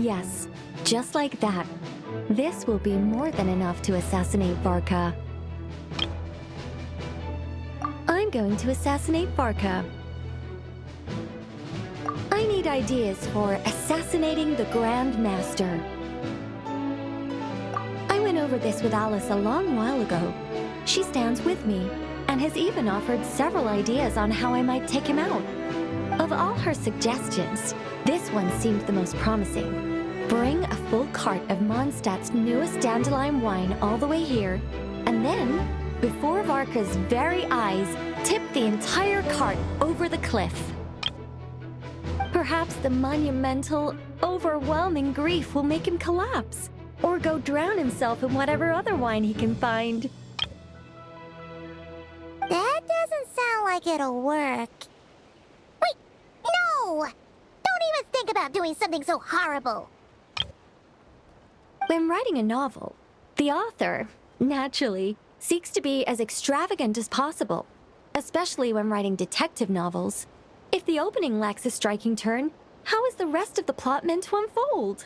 Yes, just like that. This will be more than enough to assassinate Varka. I'm going to assassinate Varka. I need ideas for assassinating the Grand Master. I went over this with Alice a long while ago. She stands with me, and has even offered several ideas on how I might take him out. Of all her suggestions, this one seemed the most promising. Bring a full cart of Mondstadt's newest dandelion wine all the way here, and then, before Varka's very eyes, tip the entire cart over the cliff. Perhaps the monumental, overwhelming grief will make him collapse, or go drown himself in whatever other wine he can find. That doesn't sound like it'll work. Wait, no! Don't even think about doing something so horrible. When writing a novel, the author, naturally, seeks to be as extravagant as possible, especially when writing detective novels. If the opening lacks a striking turn, how is the rest of the plot meant to unfold?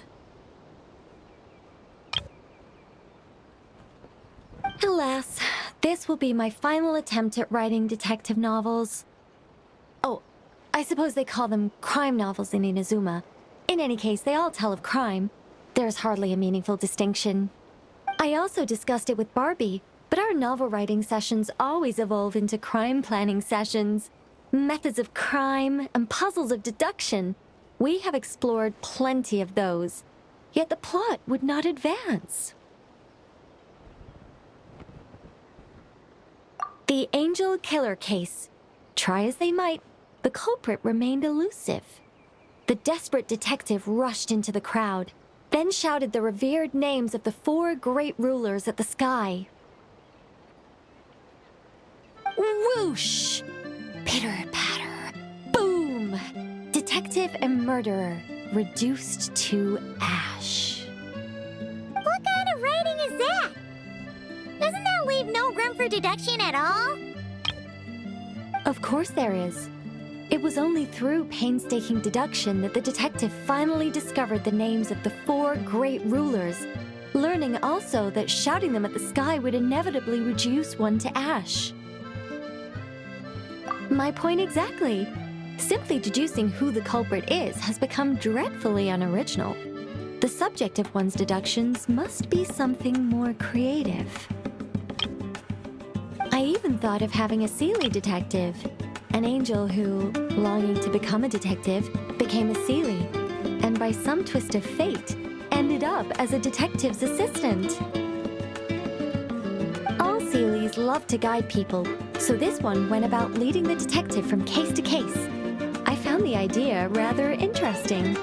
Alas, this will be my final attempt at writing detective novels. Oh, I suppose they call them crime novels in Inazuma. In any case, they all tell of crime. There's hardly a meaningful distinction. I also discussed it with Barbie, but our novel writing sessions always evolve into crime planning sessions. Methods of crime and puzzles of deduction. We have explored plenty of those, yet the plot would not advance. The Angel Killer case. Try as they might, the culprit remained elusive. The desperate detective rushed into the crowd, then shouted the revered names of the 4 great rulers at the sky. Whoosh! Pitter-patter. Boom! Detective and murderer reduced to ash. What kind of writing is that? Doesn't that leave no room for deduction at all? Of course there is. It was only through painstaking deduction that the detective finally discovered the names of the 4 great rulers, learning also that shouting them at the sky would inevitably reduce one to ash. My point exactly. Simply deducing who the culprit is has become dreadfully unoriginal. The subject of one's deductions must be something more creative. I even thought of having a Seelie detective, an angel who, longing to become a detective, became a Seelie, and by some twist of fate, ended up as a detective's assistant. All Seelies love to guide people, so this one went about leading the detective from case to case. I found the idea rather interesting.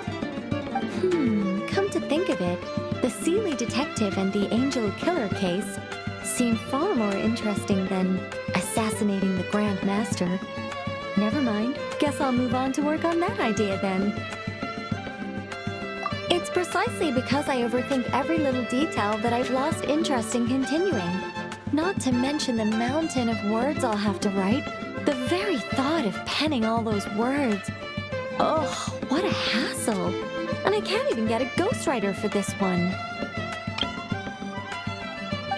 Come to think of it, the Seelie detective and the Angel Killer case seem far more interesting than assassinating the Grand Master. Never mind, guess I'll move on to work on that idea then. It's precisely because I overthink every little detail that I've lost interest in continuing. Not to mention the mountain of words I'll have to write. The very thought of penning all those words. Oh, what a hassle. And I can't even get a ghostwriter for this one.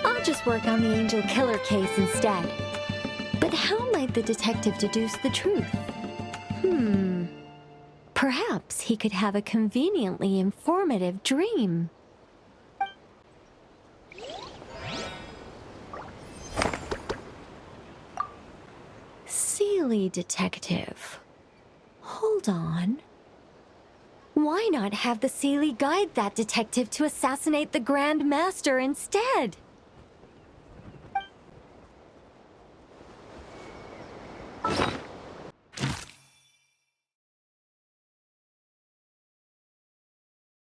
I'll just work on the Angel Killer case instead. But how might the detective deduce the truth? Perhaps he could have a conveniently informative dream. Seelie detective. Hold on. Why not have the Seelie guide that detective to assassinate the Grand Master instead?